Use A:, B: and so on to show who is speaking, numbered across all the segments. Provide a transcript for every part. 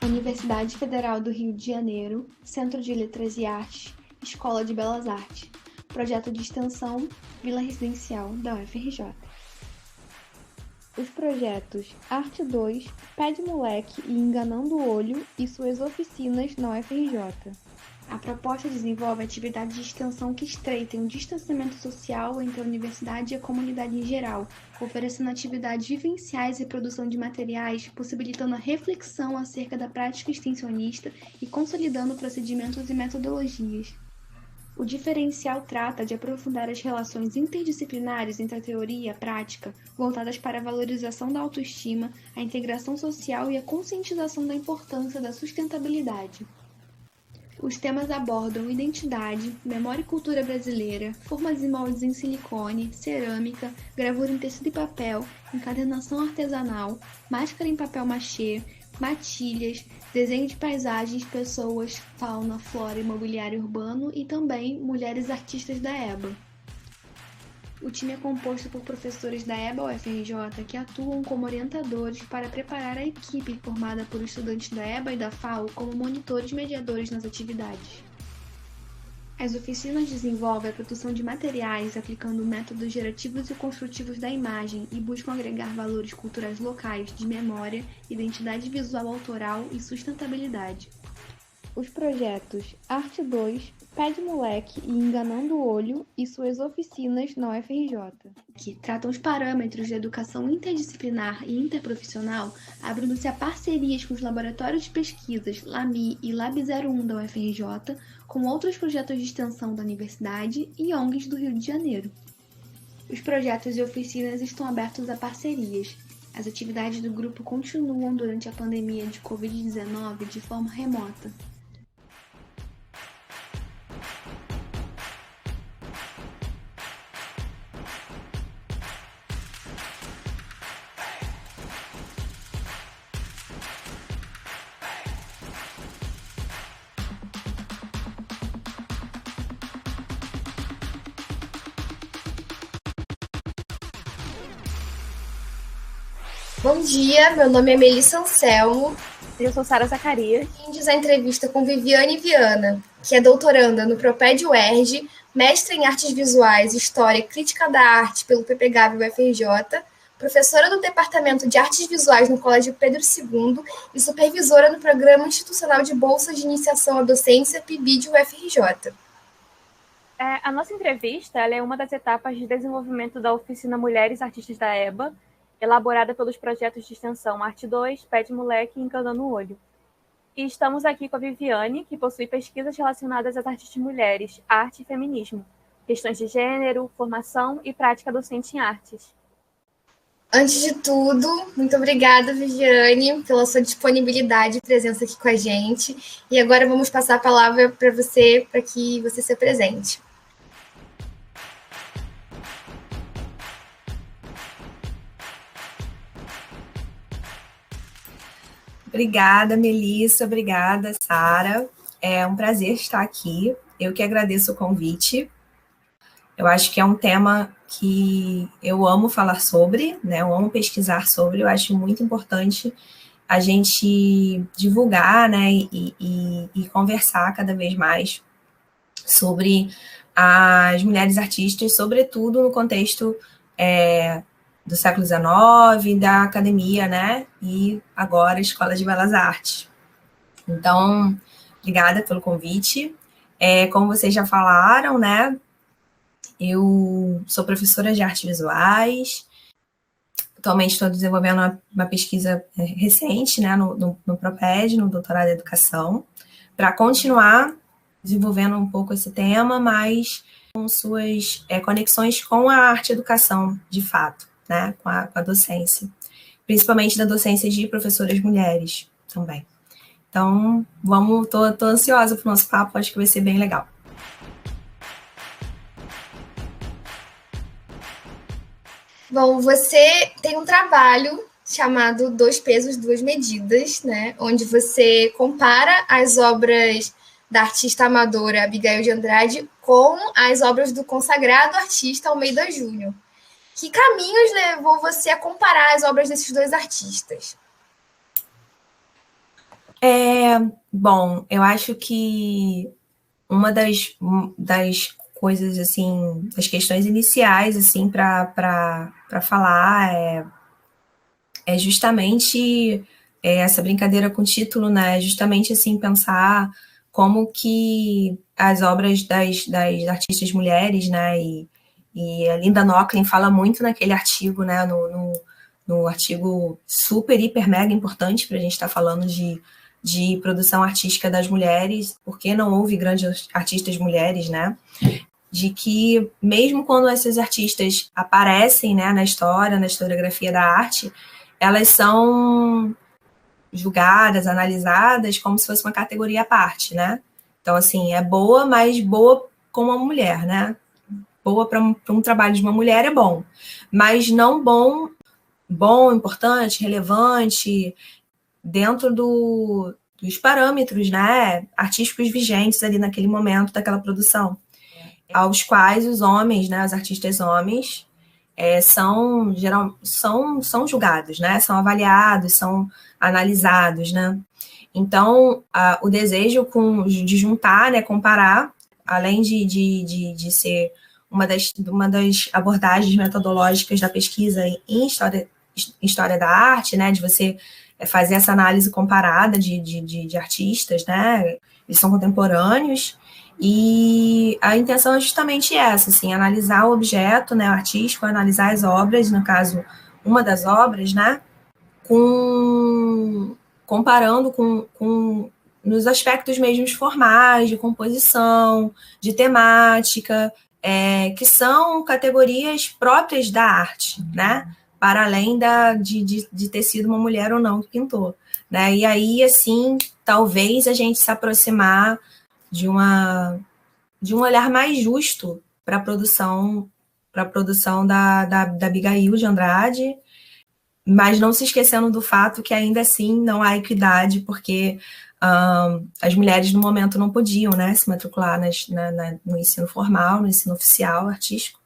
A: Universidade Federal do Rio de Janeiro, Centro de Letras e Artes, Escola de Belas Artes, Projeto de Extensão Vila Residencial da UFRJ. Os projetos Arte 2, Pé de Moleque e Enganando o Olho e suas oficinas na UFRJ. A proposta desenvolve atividades de extensão que estreitem o distanciamento social entre a universidade e a comunidade em geral, oferecendo atividades vivenciais e produção de materiais, possibilitando a reflexão acerca da prática extensionista e consolidando procedimentos e metodologias. O diferencial trata de aprofundar as relações interdisciplinares entre a teoria e a prática, voltadas para a valorização da autoestima, a integração social e a conscientização da importância da sustentabilidade. Os temas abordam identidade, memória e cultura brasileira, formas e moldes em silicone, cerâmica, gravura em tecido e papel, encadernação artesanal, máscara em papel machê, matilhas, desenho de paisagens, pessoas, fauna, flora e mobiliário urbano e também mulheres artistas da EBA. O time é composto por professores da EBA UFRJ que atuam como orientadores para preparar a equipe formada por estudantes da EBA e da FAO como monitores mediadores nas atividades. As oficinas desenvolvem a produção de materiais aplicando métodos gerativos e construtivos da imagem e buscam agregar valores culturais locais de memória, identidade visual autoral e sustentabilidade. Os projetos Arte 2, Pé de Moleque e Enganando o Olho e suas oficinas na UFRJ, que tratam os parâmetros de educação interdisciplinar e interprofissional, abrindo-se a parcerias com os laboratórios de pesquisas LAMI e Lab01 da UFRJ, com outros projetos de extensão da universidade e ONGs do Rio de Janeiro. Os projetos e oficinas estão abertos a parcerias. As atividades do grupo continuam durante a pandemia de Covid-19 de forma remota.
B: Bom dia, meu nome é Melissa Anselmo.
C: Eu sou Sara Zacarias.
B: Fiz a entrevista com Viviane Viana, que é doutoranda no Proped UERJ, mestre em Artes Visuais, História e Crítica da Arte pelo PPGAB UFRJ, professora do Departamento de Artes Visuais no Colégio Pedro II e supervisora no Programa Institucional de Bolsas de Iniciação à Docência PIBID UFRJ.
C: A nossa entrevista ela é uma das etapas de desenvolvimento da oficina Mulheres Artistas da EBA, elaborada pelos projetos de extensão Arte 2, Pé de Moleque e Enganando o Olho. E estamos aqui com a Viviane, que possui pesquisas relacionadas às artes de mulheres, arte e feminismo, questões de gênero, formação e prática docente em artes.
B: Antes de tudo, muito obrigada, Viviane, pela sua disponibilidade e presença aqui com a gente. E agora vamos passar a palavra para você, para que você se apresente.
D: Obrigada, Melissa. Obrigada, Sara. É um prazer estar aqui. Eu que agradeço o convite. Eu acho que é um tema que eu amo falar sobre, né? Eu amo pesquisar sobre. Eu acho muito importante a gente divulgar, né? E conversar cada vez mais sobre as mulheres artistas, sobretudo no contexto do século XIX, da academia, né? E agora a Escola de Belas Artes. Então, obrigada pelo convite. Como vocês já falaram, né? Eu sou professora de artes visuais. Atualmente estou desenvolvendo uma pesquisa recente, né? No Proped, no doutorado em educação, para continuar desenvolvendo um pouco esse tema, mas com suas conexões com a arte-educação, de fato. Né, com a docência, principalmente da docência de professoras mulheres também. Então, tô ansiosa para o nosso papo, acho que vai ser bem legal.
B: Bom, você tem um trabalho chamado Dois Pesos, Duas Medidas, né, onde você compara as obras da artista amadora Abigail de Andrade com as obras do consagrado artista Almeida Júnior. Que caminhos levou você a comparar as obras desses dois artistas?
D: Bom, eu acho que uma das coisas, assim, das questões iniciais, assim, para falar é justamente essa brincadeira com o título, né? Justamente, assim, pensar como que as obras das artistas mulheres, né? E a Linda Nochlin fala muito naquele artigo, né? No artigo super, hiper, mega importante para a gente estar falando de produção artística das mulheres, porque não houve grandes artistas mulheres, né? De que mesmo quando esses artistas aparecem, né, na história, na historiografia da arte, elas são julgadas, analisadas como se fosse uma categoria à parte, né? Então, assim, é boa, mas boa como uma mulher, né? Boa para um trabalho de uma mulher é bom, mas não bom, importante, relevante, dentro dos parâmetros, né, artísticos vigentes ali naquele momento daquela produção, aos quais os homens, né, os artistas homens, são julgados, né, são avaliados, são analisados, né. Então, o desejo de juntar, né, comparar, além de ser uma das abordagens metodológicas da pesquisa em história da arte, né, de você fazer essa análise comparada de artistas, né, eles são contemporâneos, e a intenção é justamente essa, assim, analisar o objeto, né, artístico, analisar as obras, no caso, uma das obras, né, comparando com nos aspectos mesmos formais, de composição, de temática, que são categorias próprias da arte, né, para além de ter sido uma mulher ou não que pintou, né, e aí, assim, talvez a gente se aproximar de um olhar mais justo para a produção da Abigail de Andrade, mas não se esquecendo do fato que ainda assim não há equidade, porque as mulheres no momento não podiam, né, se matricular no ensino formal, no ensino oficial, artístico.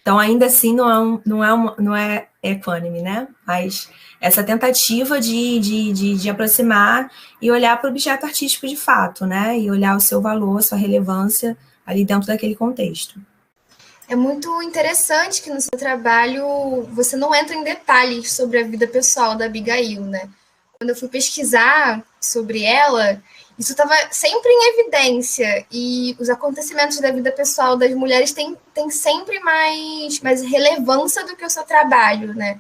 D: Então, ainda assim, não é equânime, né? Mas essa tentativa de aproximar e olhar para o objeto artístico de fato, né? E olhar o seu valor, a sua relevância ali dentro daquele contexto.
B: É muito interessante que no seu trabalho você não entra em detalhes sobre a vida pessoal da Abigail, né? Quando eu fui pesquisar sobre ela, isso estava sempre em evidência, e os acontecimentos da vida pessoal das mulheres têm sempre mais relevância do que o seu trabalho, né?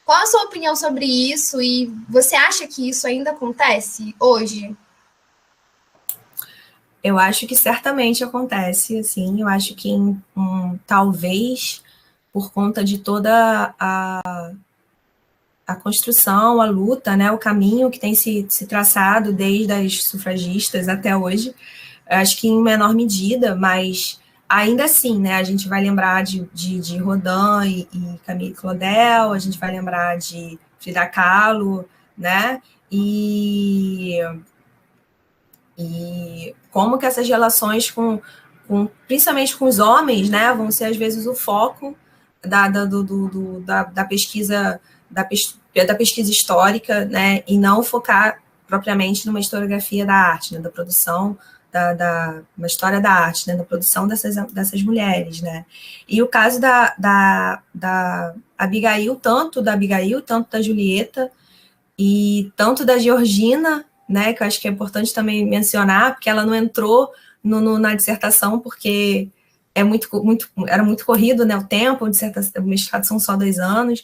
B: Qual a sua opinião sobre isso, e você acha que isso ainda acontece hoje?
D: Eu acho que certamente acontece, assim, eu acho que talvez por conta de toda a construção, a luta, né, o caminho que tem se traçado desde as sufragistas até hoje, acho que em menor medida, mas ainda assim, né, a gente vai lembrar de Rodin e Camille Claudel, a gente vai lembrar de Frida Kahlo, né, e como que essas relações principalmente com os homens, né, vão ser às vezes o foco da pesquisa histórica, né, e não focar propriamente numa historiografia da arte, né, da produção uma história da arte, né, da produção dessas mulheres, né. E o caso da Abigail, tanto da Julieta e tanto da Georgina, né, que eu acho que é importante também mencionar, porque ela não entrou na dissertação, porque era muito corrido, né, o tempo, o mestrado são só 2 anos,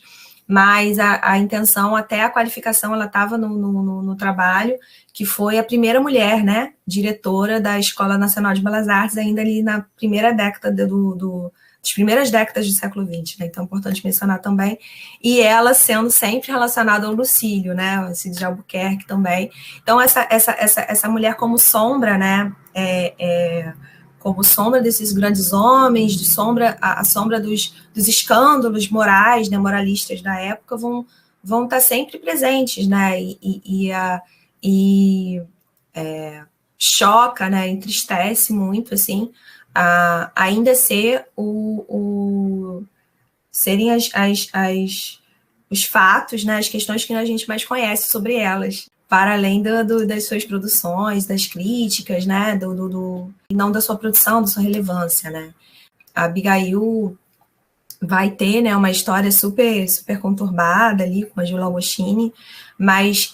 D: mas a intenção, até a qualificação, ela estava no trabalho, que foi a primeira mulher, né, diretora da Escola Nacional de Belas Artes, ainda ali na primeira década das primeiras décadas do século XX, né? Então é importante mencionar também, e ela sendo sempre relacionada ao Lucílio, né, o Cid de Albuquerque também. Então essa mulher como sombra, né, como sombra desses grandes homens, a sombra dos escândalos morais, né, moralistas da época, vão estar sempre presentes, né, choca, né, entristece muito, assim, ainda serem os fatos, né, as questões que a gente mais conhece sobre elas. para além das suas produções, das críticas, né, e não da sua produção, da sua relevância, né. A Abigail vai ter, né, uma história super, super conturbada ali com a Gilda Agostini, mas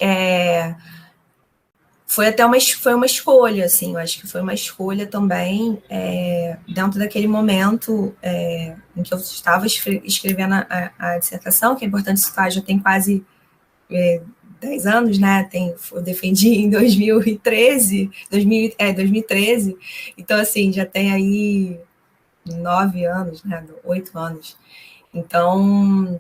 D: foi uma escolha, assim, eu acho que foi uma escolha também dentro daquele momento em que eu estava escrevendo a dissertação, que é importante citar, já tem quase 10 anos, né? Eu defendi em 2013, então, assim, já tem aí 9 anos, né? 8 anos. Então,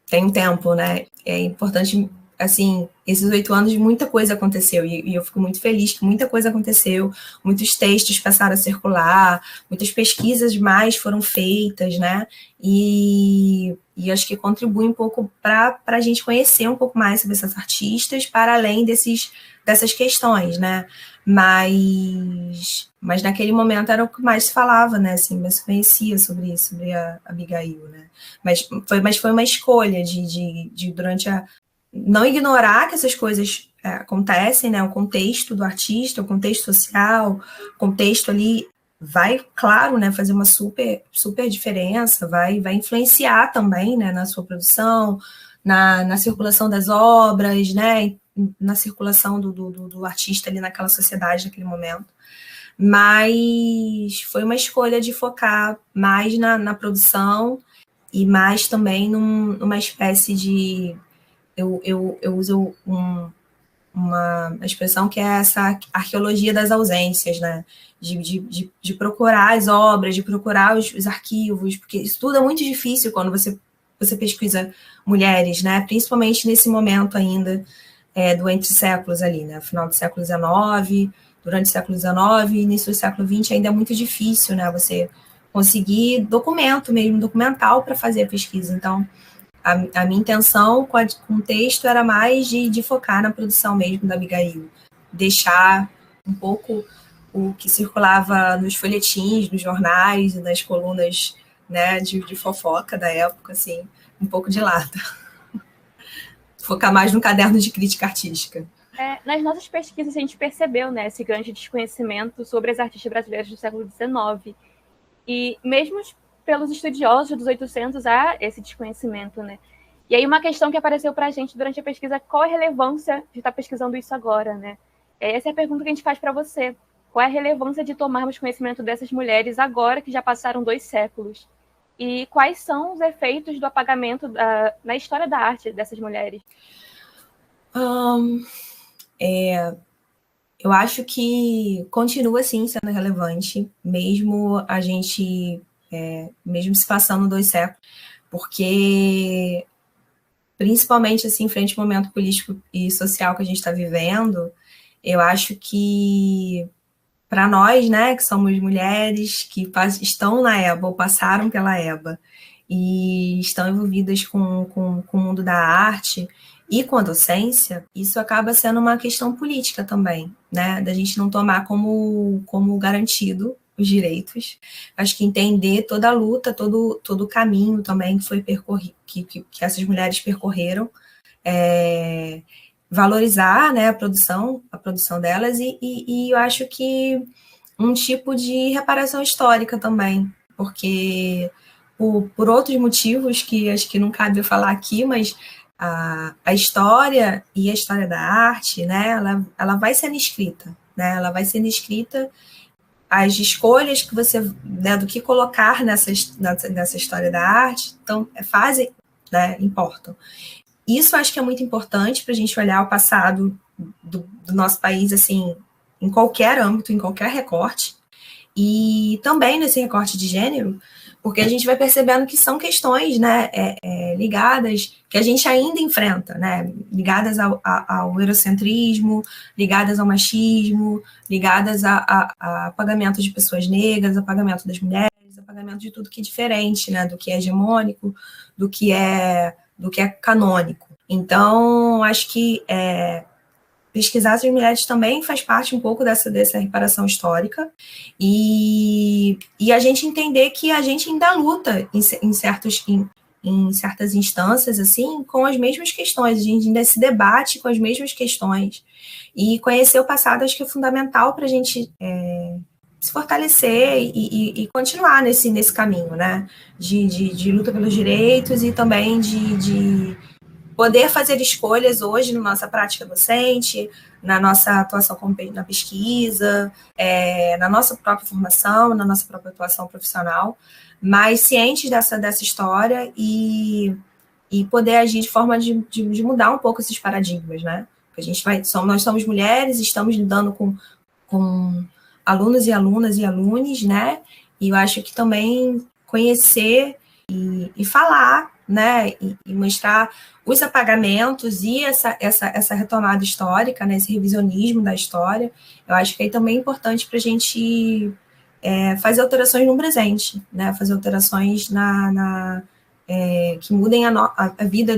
D: tem um tempo, né? É importante, assim, esses 8 anos muita coisa aconteceu, e eu fico muito feliz que muita coisa aconteceu, muitos textos passaram a circular, muitas pesquisas mais foram feitas, né? E acho que contribui um pouco para a gente conhecer um pouco mais sobre essas artistas, para além dessas questões, né? Mas naquele momento era o que mais se falava, né? Assim, mais se conhecia sobre isso, sobre a Abigail, né? Mas foi uma escolha de durante não ignorar que essas coisas acontecem, né? O contexto do artista, o contexto social, o contexto ali vai, claro, né, fazer uma super, super diferença, vai influenciar também, né, na sua produção, na circulação das obras, né, na circulação do artista ali naquela sociedade, naquele momento. Mas foi uma escolha de focar mais na produção e mais também numa espécie de... Eu uso uma expressão que é essa arqueologia das ausências, né? De procurar as obras, de procurar os arquivos, porque isso tudo é muito difícil quando você pesquisa mulheres, né? Principalmente nesse momento ainda do entre séculos ali, né? Final do século XIX, durante o século XIX, início do século XX, ainda é muito difícil, né? Você conseguir documento mesmo, documental para fazer a pesquisa. Então, a minha intenção com o texto era mais de focar na produção mesmo da Abigail, deixar um pouco o que circulava nos folhetins, nos jornais e nas colunas, né, de fofoca da época, assim, um pouco de lado. Focar mais no caderno de crítica artística.
C: Nas nossas pesquisas a gente percebeu, né, esse grande desconhecimento sobre as artistas brasileiras do século XIX. E mesmo pelos estudiosos dos 800 há esse desconhecimento, né? E aí uma questão que apareceu para a gente durante a pesquisa, qual é a relevância de estar pesquisando isso agora, né? Essa é a pergunta que a gente faz para você. Qual é a relevância de tomarmos conhecimento dessas mulheres agora que já passaram 2 séculos? E quais são os efeitos do apagamento na história da arte dessas mulheres?
D: Eu acho que continua, sim, sendo relevante, mesmo a gente... mesmo se passando 2 séculos, porque, principalmente assim, frente ao momento político e social que a gente está vivendo, eu acho que, para nós, né, que somos mulheres, que estão na EBA ou passaram pela EBA, e estão envolvidas com o mundo da arte e com a docência, isso acaba sendo uma questão política também, né, da gente não tomar como garantido os direitos. Acho que entender toda a luta, todo o caminho também que foi percorrido, que essas mulheres percorreram, valorizar, né, a produção delas e eu acho que um tipo de reparação histórica também, porque por outros motivos que acho que não cabe eu falar aqui, mas a história e a história da arte, né, ela vai sendo escrita, né, ela vai sendo escrita. As escolhas que você, né, do que colocar nessa história da arte, então, né, importam. Isso eu acho que é muito importante para a gente olhar o passado do nosso país, assim, em qualquer âmbito, em qualquer recorte, e também nesse recorte de gênero, porque a gente vai percebendo que são questões, né, ligadas, que a gente ainda enfrenta, né, ligadas ao eurocentrismo, ligadas ao machismo, ligadas a apagamento de pessoas negras, apagamento das mulheres, apagamento de tudo que é diferente, né, do que é hegemônico, do que é canônico. Então, acho que pesquisar essas mulheres também faz parte um pouco dessa reparação histórica e a gente entender que a gente ainda luta em em certas instâncias, assim, com as mesmas questões, a gente ainda se debate com as mesmas questões, e conhecer o passado acho que é fundamental para a gente se fortalecer e continuar nesse caminho, né, de luta pelos direitos e também de poder fazer escolhas hoje na nossa prática docente, na nossa atuação na pesquisa, na nossa própria formação, na nossa própria atuação profissional, mas cientes dessa história e poder agir de forma de mudar um pouco esses paradigmas, né? Nós somos mulheres, estamos lidando com alunos e alunas e alunos, né? E eu acho que também conhecer e falar, né? E mostrar os apagamentos e essa retomada histórica, né? Esse revisionismo da história, eu acho que aí também é importante para a gente fazer alterações no presente, né? Fazer alterações que mudem a vida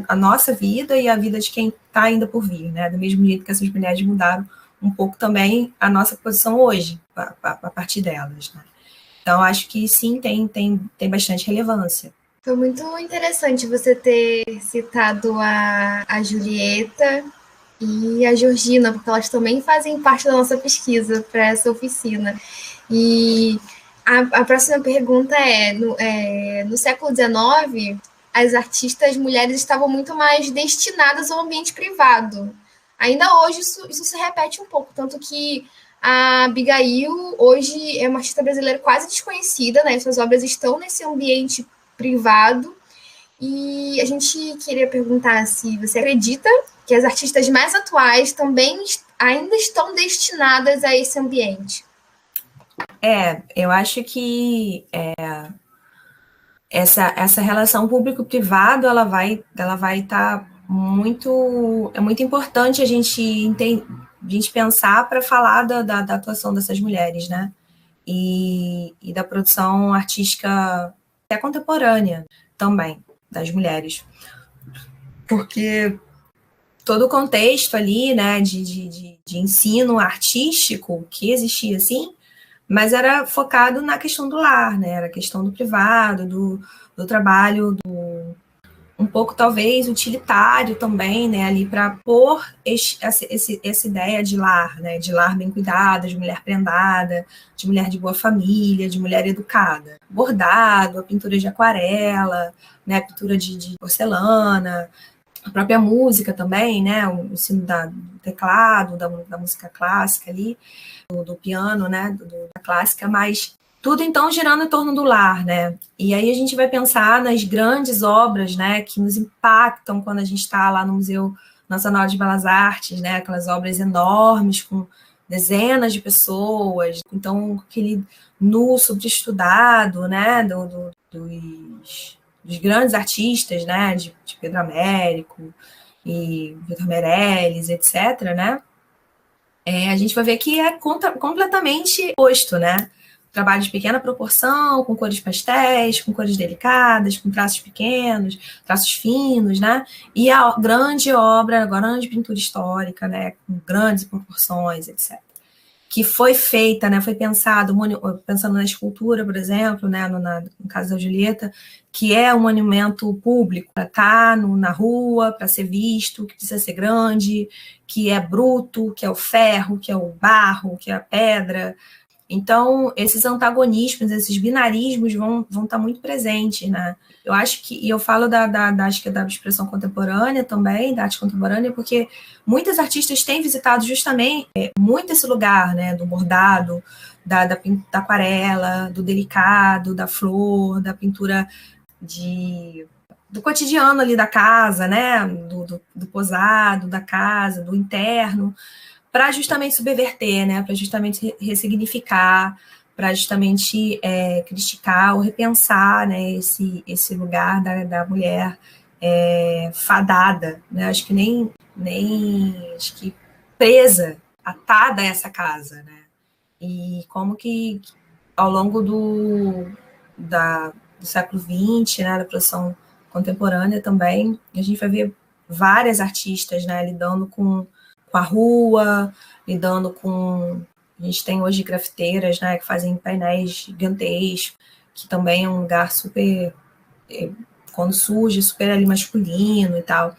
D: a nossa vida e a vida de quem está ainda por vir, né? Do mesmo jeito que essas mulheres mudaram um pouco também a nossa posição hoje, a partir delas, né? Então, acho que sim, tem bastante relevância.
B: Foi muito interessante você ter citado a Julieta e a Georgina, porque elas também fazem parte da nossa pesquisa para essa oficina. E a próxima pergunta no século XIX, as artistas mulheres estavam muito mais destinadas ao ambiente privado. Ainda hoje isso se repete um pouco, tanto que a Abigail hoje é uma artista brasileira quase desconhecida, né? Suas obras estão nesse ambiente privado. E a gente queria perguntar se você acredita que as artistas mais atuais também ainda estão destinadas a esse ambiente.
D: Eu acho que essa relação público-privado ela vai estar muito importante a gente pensar para falar da atuação dessas mulheres, né? E da produção artística até contemporânea também das mulheres, porque todo o contexto ali, né, de ensino artístico que existia assim, mas era focado na questão do lar, né? Era a questão do privado, do trabalho, um pouco talvez utilitário também, né? Ali para pôr essa ideia de lar, né? De lar bem cuidado, de mulher prendada, de mulher de boa família, de mulher educada. Bordado, a pintura de aquarela, né? A pintura de porcelana, a própria música também, né? O ensino do teclado, da música clássica ali, do piano, né? Da clássica, mas tudo então girando em torno do lar, né? E aí a gente vai pensar nas grandes obras, né? Que nos impactam quando a gente está lá no Museu Nacional de Belas Artes, né? Aquelas obras enormes com dezenas de pessoas, então aquele nu sobreestudado, né? Dos grandes artistas, né? De Pedro Américo e Vitor Meirelles, etc., né? A gente vai ver que é completamente oposto, né? Trabalho de pequena proporção, com cores pastéis, com cores delicadas, com traços pequenos, traços finos, né? E a grande obra, a grande pintura histórica, né? Com grandes proporções, etc. Que foi feita, né? Foi pensado, pensando na escultura, por exemplo, né? No caso da Julieta, que é um monumento público, para estar na rua, para ser visto, que precisa ser grande, que é bruto, que é o ferro, que é o barro, que é a pedra. Então, esses antagonismos, esses binarismos vão estar muito presentes, né? Eu acho que, e eu falo acho que da expressão contemporânea também, da arte contemporânea, porque muitas artistas têm visitado justamente muito esse lugar, né? Do bordado, da aquarela, do delicado, da flor, da pintura do cotidiano ali da casa, né? Do posado, da casa, do interno, para justamente subverter, né? Para justamente ressignificar, para justamente criticar ou repensar, né? Esse lugar da mulher fadada, né? Acho que nem acho que presa, atada a essa casa, né? E como que ao longo do século XX, né? Da produção contemporânea também, a gente vai ver várias artistas, né? Lidando com a rua, lidando com... A gente tem hoje grafiteiras, né, que fazem painéis gigantescos, que também é um lugar super quando surge super ali masculino e tal.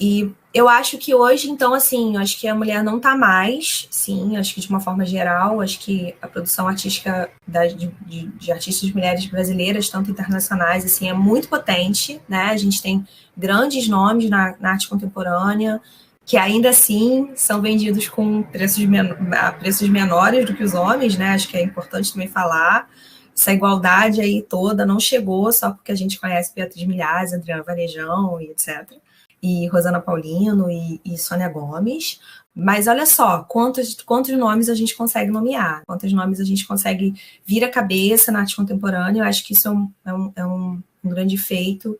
D: E eu acho que hoje, então, assim, acho que a mulher não está mais, sim, acho que de uma forma geral, acho que a produção artística de artistas mulheres brasileiras, tanto internacionais, assim, é muito potente, né? A gente tem grandes nomes na arte contemporânea, que ainda assim são vendidos com preços menores do que os homens, né? Acho que é importante também falar. Essa igualdade aí toda não chegou só porque a gente conhece Beatriz Milhazes, Adriana Varejão e etc., e Rosana Paulino e Sônia Gomes, mas olha só, quantos nomes a gente consegue nomear, quantos nomes a gente consegue vir à cabeça na arte contemporânea. Eu acho que isso é um grande feito,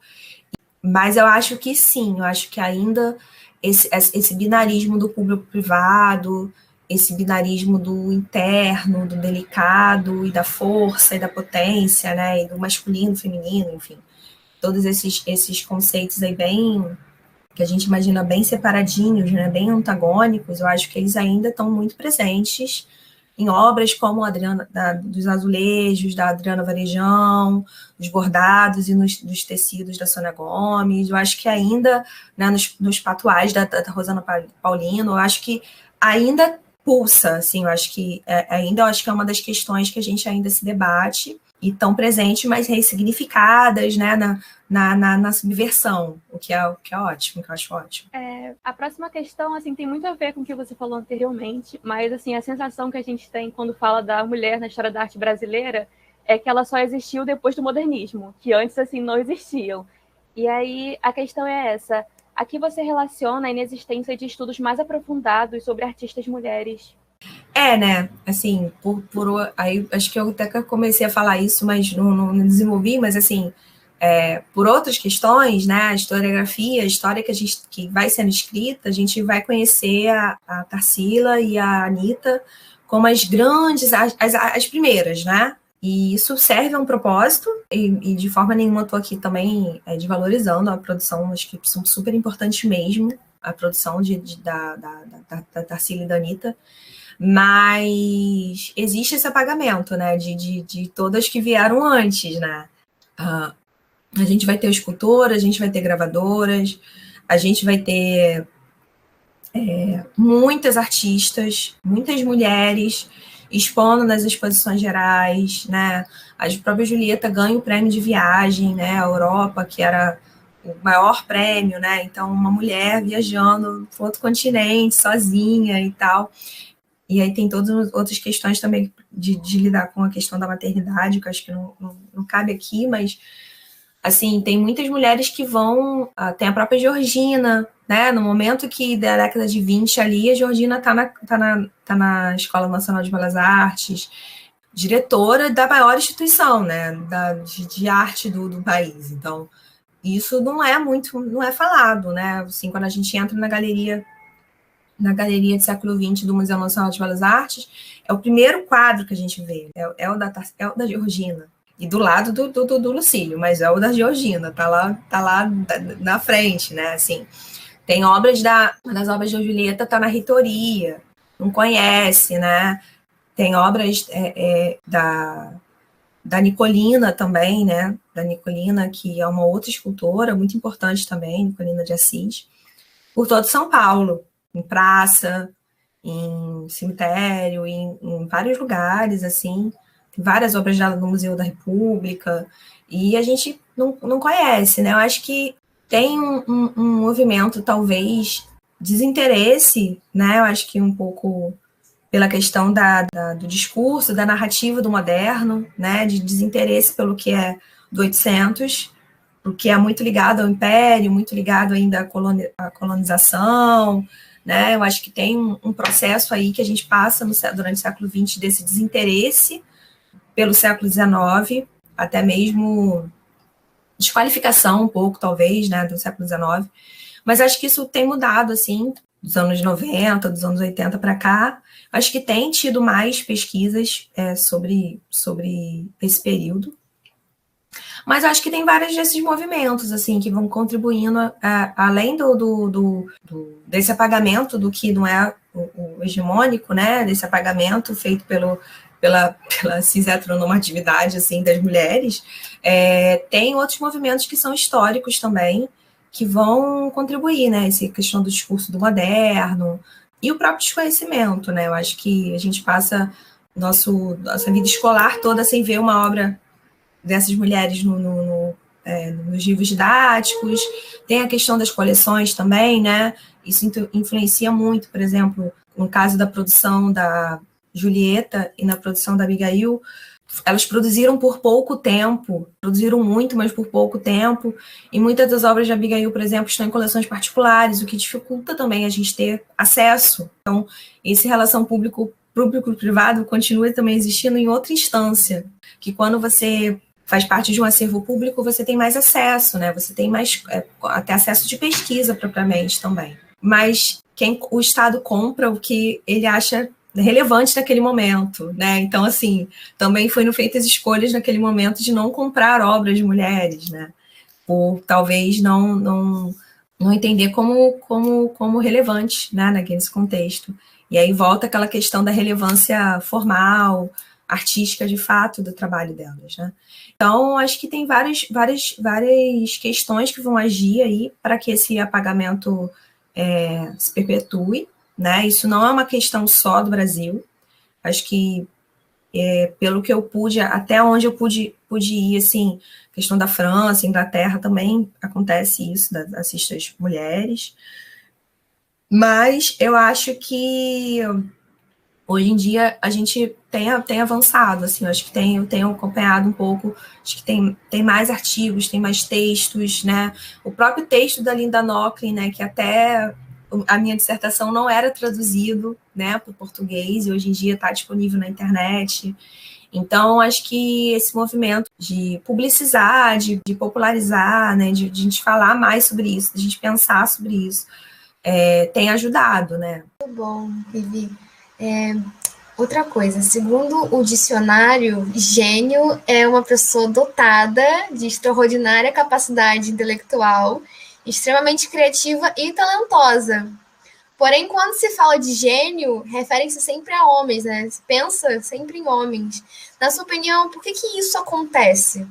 D: mas eu acho que sim, eu acho que ainda esse binarismo do público-privado, esse binarismo do interno, do delicado e da força e da potência, né, e do masculino, feminino, enfim, todos esses conceitos aí bem, que a gente imagina bem separadinhos, né, bem antagônicos, eu acho que eles ainda estão muito presentes em obras como dos azulejos, da Adriana Varejão, dos bordados e dos tecidos da Sônia Gomes. Eu acho que ainda, né, nos patuais da Rosana Paulino, eu acho que ainda pulsa, assim, eu acho que é uma das questões que a gente ainda se debate, e tão presentes, mas ressignificadas, né, na subversão, o que é ótimo, que eu acho ótimo.
C: A próxima questão, assim, tem muito a ver com o que você falou anteriormente, mas, assim, a sensação que a gente tem quando fala da mulher na história da arte brasileira é que ela só existiu depois do modernismo, que antes, assim, não existiam. E aí, a questão é essa: aqui você relaciona a inexistência de estudos mais aprofundados sobre artistas mulheres.
D: Né, assim, aí acho que eu até comecei a falar isso, mas não desenvolvi, mas assim, por outras questões, né, a historiografia, a história que vai sendo escrita, a gente vai conhecer a Tarsila e a Anitta como as grandes, as primeiras, né, e isso serve a um propósito, e de forma nenhuma estou aqui também desvalorizando a produção, acho que são super importantes mesmo, a produção da Tarsila e da Anitta, mas existe esse apagamento, né, de todas que vieram antes, né. A gente vai ter escultoras, a gente vai ter gravadoras, a gente vai ter muitas artistas, muitas mulheres expondo nas exposições gerais, né. A própria Julieta ganha o prêmio de viagem, né, a Europa, que era o maior prêmio, né, então uma mulher viajando para outro continente, sozinha e tal. E aí tem todas as outras questões também de lidar com a questão da maternidade, que eu acho que não cabe aqui, mas, assim, tem muitas mulheres que vão... Tem a própria Georgina, né? No momento que, da década de 20 ali, a Georgina tá na Escola Nacional de Belas Artes, diretora da maior instituição, né? De arte do país. Então, isso não é falado, né? Assim, quando a gente entra na galeria do século XX do Museu Nacional de Belas Artes, é o primeiro quadro que a gente vê, é o da Georgina, e do lado do Lucílio, mas é o da Georgina, tá lá na frente, né, assim. Tem obras uma das obras da Julieta tá na reitoria, não conhece, né, tem obras da Nicolina também, né, da Nicolina, que é uma outra escultora muito importante também, Nicolina de Assis, por todo São Paulo, em praça, em cemitério, em vários lugares, assim, tem várias obras dela no Museu da República, e a gente não conhece, né? Eu acho que tem um movimento, talvez, desinteresse, né? Eu acho que um pouco pela questão do discurso, da narrativa do moderno, né? De desinteresse pelo que é do 800, porque é muito ligado ao império, muito ligado ainda à colonização, né? Eu acho que tem um processo aí que a gente passa durante o século XX desse desinteresse pelo século XIX, até mesmo desqualificação um pouco, talvez, né, do século XIX, mas acho que isso tem mudado, assim, dos anos 90, dos anos 80 para cá. Acho que tem tido mais pesquisas sobre esse período, mas acho que tem vários desses movimentos, assim, que vão contribuindo, além desse apagamento do que não é o hegemônico, né, desse apagamento feito pela cis-heteronormatividade assim, das mulheres, tem outros movimentos que são históricos também, que vão contribuir, né? Essa questão do discurso do moderno e o próprio desconhecimento, né? Eu acho que a gente passa nossa vida escolar toda sem ver uma obra dessas mulheres nos livros didáticos. Tem a questão das coleções também, né? Isso influencia muito, por exemplo, no caso da produção da Julieta e na produção da Abigail, elas produziram por pouco tempo, produziram muito, mas por pouco tempo, e muitas das obras de Abigail, por exemplo, estão em coleções particulares, o que dificulta também a gente ter acesso. Então, essa relação público-privado continua também existindo em outra instância, que quando você faz parte de um acervo público, você tem mais acesso, né? Você tem mais até acesso de pesquisa propriamente também. Mas o Estado compra o que ele acha relevante naquele momento, né? Então, assim, também foram feitas escolhas naquele momento de não comprar obras de mulheres, né? Por talvez não entender como relevante, né, nesse contexto. E aí volta aquela questão da relevância formal, artística, de fato, do trabalho delas, né? Então, acho que tem várias questões que vão agir aí para que esse apagamento se perpetue, né? Isso não é uma questão só do Brasil. Acho que, pelo que eu pude, até onde eu pude ir, assim, questão da França, Inglaterra, também acontece isso, das artistas mulheres. Mas eu acho que hoje em dia a gente tem avançado, assim, eu acho que eu tenho acompanhado um pouco, acho que tem mais artigos, tem mais textos, né? O próprio texto da Linda Nochlin, né, que até a minha dissertação não era traduzido, né, para o português, e hoje em dia está disponível na internet. Então, acho que esse movimento de publicizar, de popularizar, né, de a gente falar mais sobre isso, de a gente pensar sobre isso, tem ajudado, né?
B: Muito bom, Vivi. Outra coisa, segundo o dicionário, gênio é uma pessoa dotada de extraordinária capacidade intelectual, extremamente criativa e talentosa. Porém, quando se fala de gênio, refere-se sempre a homens, né? Se pensa sempre em homens. Na sua opinião, por que isso acontece?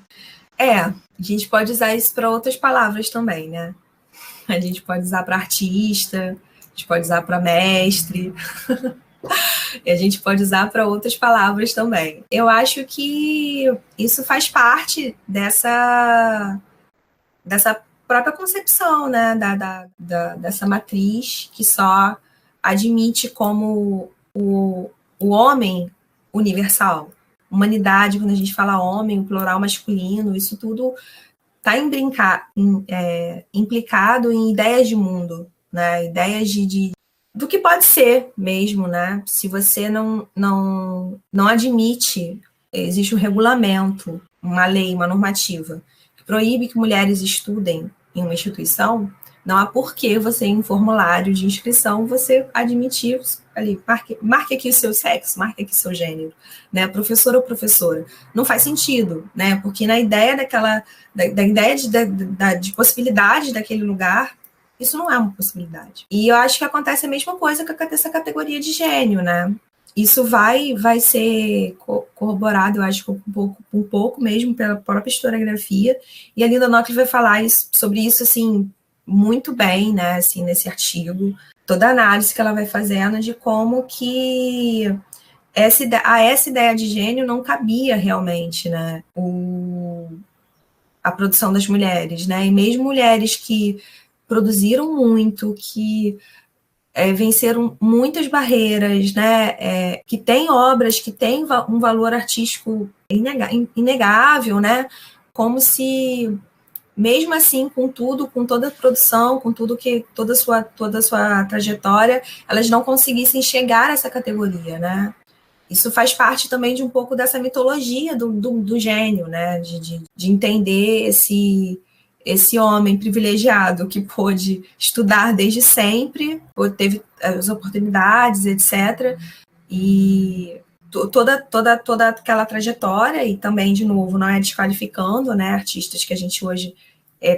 D: A gente pode usar isso para outras palavras também, né? A gente pode usar para artista, a gente pode usar para mestre, e a gente pode usar para outras palavras também. Eu acho que isso faz parte dessa própria concepção, né, dessa matriz que só admite como o homem universal. Humanidade, quando a gente fala homem, o plural masculino, isso tudo está implicado em ideias de mundo, né, ideias do que pode ser mesmo, né, se você não admite, existe um regulamento, uma lei, uma normativa, que proíbe que mulheres estudem em uma instituição, não há porquê você, em formulário de inscrição, você admitir ali, marque aqui o seu sexo, marque aqui o seu gênero, né, professor ou professora. Não faz sentido, né, porque na ideia da ideia de possibilidade daquele lugar, isso não é uma possibilidade. E eu acho que acontece a mesma coisa com essa categoria de gênio, né? Isso vai ser corroborado, eu acho, um pouco mesmo pela própria historiografia, e a Linda Nochlin vai falar sobre isso, assim, muito bem, né, assim, nesse artigo, toda a análise que ela vai fazendo de como que essa ideia de gênio não cabia realmente, né, a produção das mulheres, né, e mesmo mulheres que produziram muito, que venceram muitas barreiras, né, que têm obras que têm um valor artístico inegável, né, como se, mesmo assim, com toda a produção, com toda a sua trajetória, elas não conseguissem chegar a essa categoria, né. Isso faz parte também de um pouco dessa mitologia do gênio, né, de entender esse homem privilegiado que pôde estudar desde sempre, teve as oportunidades, etc. E toda aquela trajetória, e também, de novo, não é desqualificando, né, artistas que a gente hoje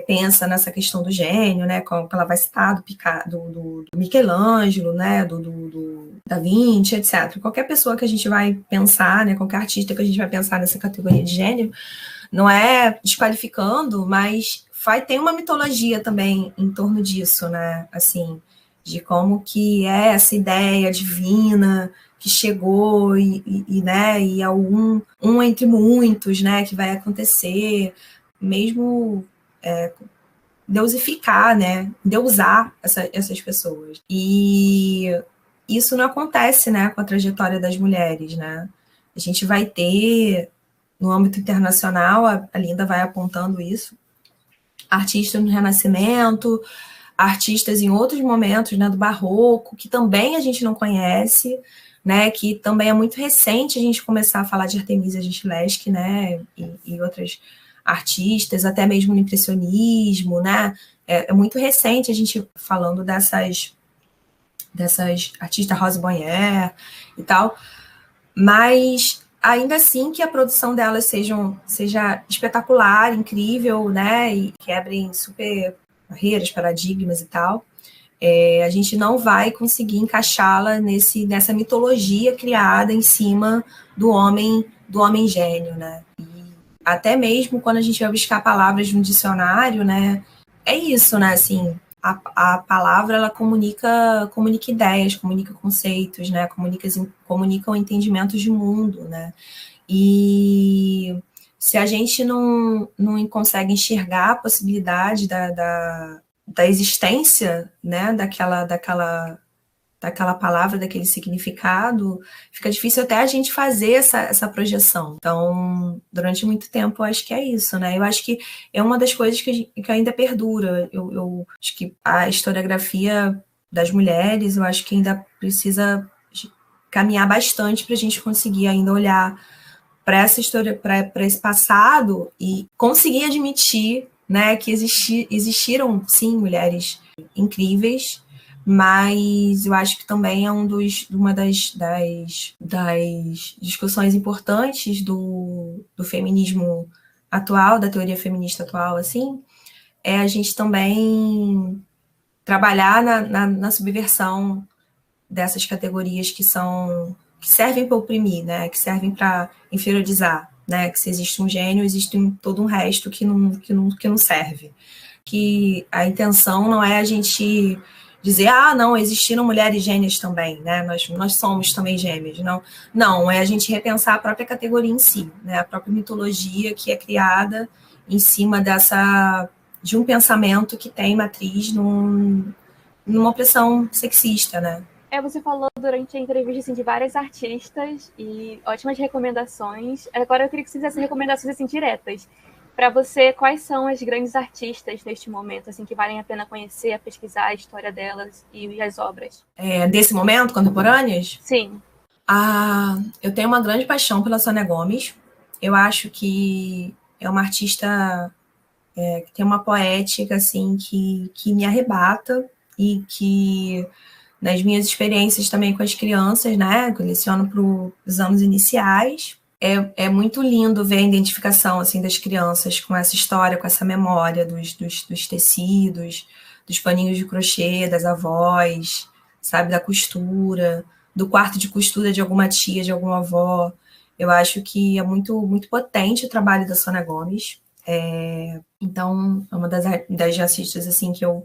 D: pensa nessa questão do gênio, né, como ela vai citar do Michelangelo, né, do Da Vinci, etc. Qualquer pessoa que a gente vai pensar, né, qualquer artista que a gente vai pensar nessa categoria de gênio, não é desqualificando, mas tem uma mitologia também em torno disso, né, assim, de como que é essa ideia divina que chegou né, e é um entre muitos, né, que vai acontecer, mesmo deusificar, né, deusar essas pessoas. E isso não acontece, né, com a trajetória das mulheres, né. A gente vai ter, no âmbito internacional, a Linda vai apontando isso, artistas no Renascimento, artistas em outros momentos, né, do Barroco, que também a gente não conhece, né, que também é muito recente a gente começar a falar de Artemisia Gentileschi, né, e outras artistas, até mesmo no impressionismo, né, é muito recente a gente falando dessas artistas, Rose Bonheur e tal, mas ainda assim que a produção delas seja espetacular, incrível, né, e quebrem super barreiras, paradigmas e tal, a gente não vai conseguir encaixá-la nessa mitologia criada em cima do homem gênio, né? E até mesmo quando a gente vai buscar palavras no dicionário, né? É isso, né? Assim, a palavra ela comunica ideias, comunica conceitos, né? Comunica o entendimento de mundo, né? E se a gente não consegue enxergar a possibilidade da existência, né, daquela palavra, daquele significado, fica difícil até a gente fazer essa projeção. Então, durante muito tempo, eu acho que é isso, né? Eu acho que é uma das coisas que ainda perdura. Eu acho que a historiografia das mulheres, eu acho que ainda precisa caminhar bastante para a gente conseguir ainda olhar para essa história, para esse passado e conseguir admitir, né, que existiram, sim, mulheres incríveis, mas eu acho que também é uma das discussões importantes do feminismo atual, da teoria feminista atual, assim, é a gente também trabalhar na subversão dessas categorias que servem para oprimir, né, que servem para inferiorizar, né, que se existe um gênio, existe todo um resto que não serve. Que a intenção não é a gente dizer, não, existiram mulheres gênias também, né, nós somos também gêmeas, não, é a gente repensar a própria categoria em si, né, a própria mitologia que é criada em cima de um pensamento que tem matriz numa opressão sexista, né.
C: Você falou durante a entrevista assim, de várias artistas e ótimas recomendações. Agora eu queria que você fizesse recomendações assim, diretas. Para você, quais são as grandes artistas neste momento, assim, que valem a pena conhecer, pesquisar a história delas e as obras?
D: Desse momento, contemporâneas?
C: Sim.
D: Eu tenho uma grande paixão pela Sônia Gomes. Eu acho que é uma artista que tem uma poética assim, que me arrebata e que nas minhas experiências também com as crianças, né, que eu leciono para os anos iniciais, é muito lindo ver a identificação assim, das crianças com essa história, com essa memória dos tecidos, dos paninhos de crochê, das avós, sabe, da costura, do quarto de costura de alguma tia, de alguma avó. Eu acho que é muito, muito potente o trabalho da Sônia Gomes. Então, é uma das artistas assim, que eu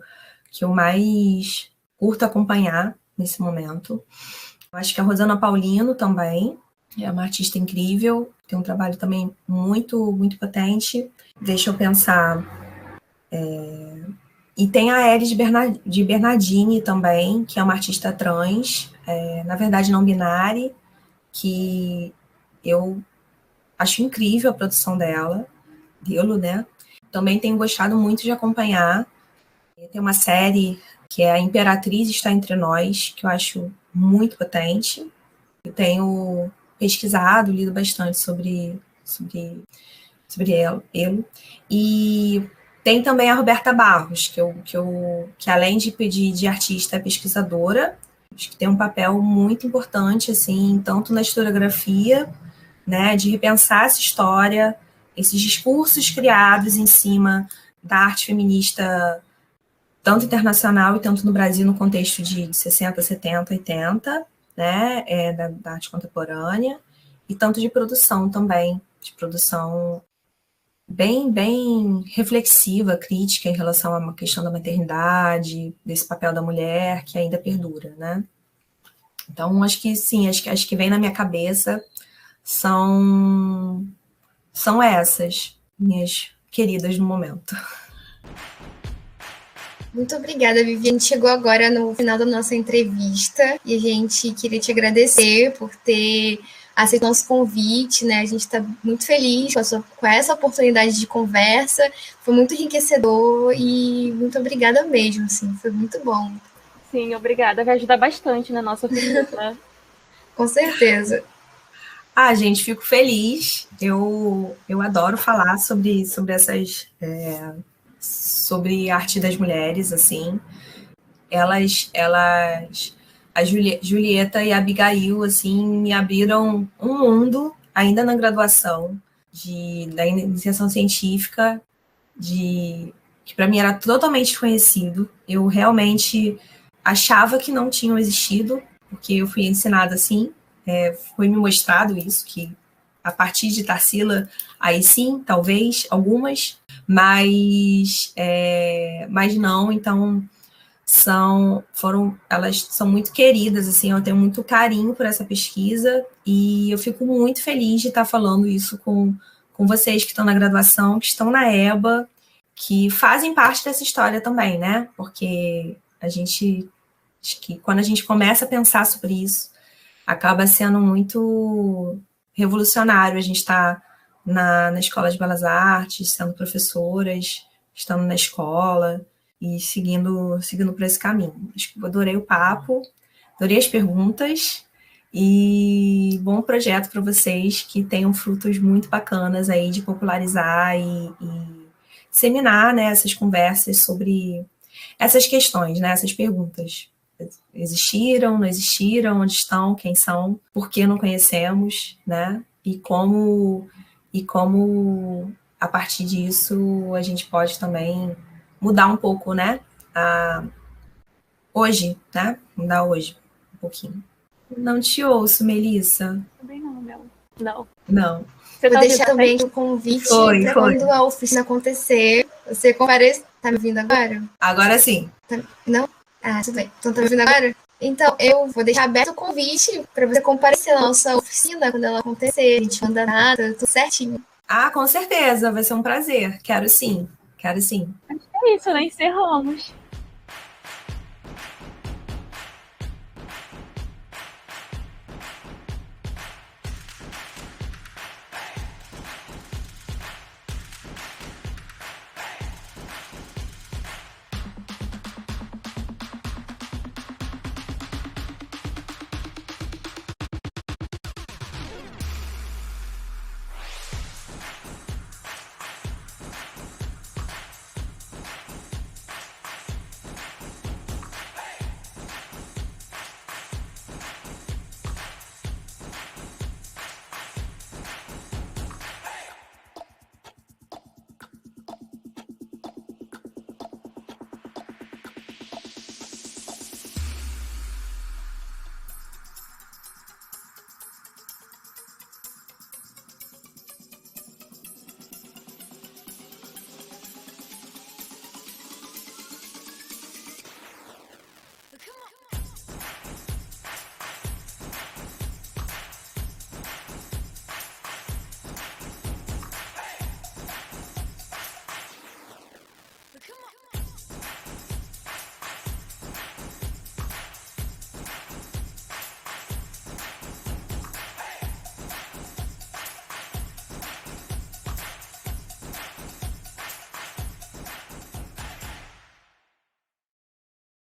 D: mais curto acompanhar nesse momento. Eu acho que a Rosana Paulino também é uma artista incrível, tem um trabalho também muito, muito potente. Deixa eu pensar. E tem a Elis de Bernardini também, que é uma artista trans, na verdade não binária, que eu acho incrível a produção dela, né? Também tenho gostado muito de acompanhar. Tem uma série que é A Imperatriz Está Entre Nós, que eu acho muito potente. Eu tenho pesquisado, lido bastante sobre ele. E tem também a Roberta Barros, que além de artista, é pesquisadora. Acho que tem um papel muito importante, assim, tanto na historiografia, né, de repensar essa história, esses discursos criados em cima da arte feminista, tanto internacional e tanto no Brasil, no contexto de 60, 70, 80, né, da arte contemporânea, e tanto de produção também, de produção bem reflexiva, crítica em relação a uma questão da maternidade, desse papel da mulher que ainda perdura, né? Então, acho que sim, acho que vem na minha cabeça são essas minhas queridas no momento.
B: Muito obrigada, Vivi. A gente chegou agora no final da nossa entrevista e a gente queria te agradecer por ter aceito nosso convite, né? A gente está muito feliz com essa oportunidade de conversa. Foi muito enriquecedor e muito obrigada mesmo, assim, foi muito bom.
C: Sim, obrigada. Vai ajudar bastante na nossa oficina.
B: Com certeza.
D: Gente, fico feliz. Eu adoro falar sobre essas... sobre a arte das mulheres, assim. A Julieta e a Abigail, assim, me abriram um mundo, ainda na graduação, da iniciação científica, que para mim era totalmente desconhecido. Eu realmente achava que não tinham existido, porque eu fui ensinada assim, foi me mostrado isso, que a partir de Tarsila, aí sim, talvez, algumas, mas não, então elas são muito queridas, assim, eu tenho muito carinho por essa pesquisa e eu fico muito feliz de estar falando isso com vocês que estão na graduação, que estão na EBA, que fazem parte dessa história também, né? Porque acho que quando a gente começa a pensar sobre isso, acaba sendo muito revolucionário a gente estar na Escola de Belas Artes, sendo professoras, estando na escola e seguindo por esse caminho. Acho que eu adorei o papo, adorei as perguntas e bom projeto para vocês que tenham frutos muito bacanas aí de popularizar e disseminar, né, essas conversas sobre essas questões, né, essas perguntas. Existiram, não existiram, onde estão, quem são, por que não conhecemos, né? E como a partir disso a gente pode também mudar um pouco, né? Hoje, né? Mudar hoje um pouquinho. Não te ouço, Melissa.
C: Também não, Mel. Não.
D: Não.
C: Você
B: Vou
C: tá
B: deixar também o convite para quando a oficina acontecer, você compareça. Tá me ouvindo agora?
D: Agora sim.
B: Não? Tudo bem. Então tá me ouvindo agora? Então, eu vou deixar aberto o convite para você comparecer na nossa oficina quando ela acontecer. A gente manda nada, tudo certinho.
D: Com certeza, vai ser um prazer. Quero sim.
C: Acho que é isso, né? Encerramos.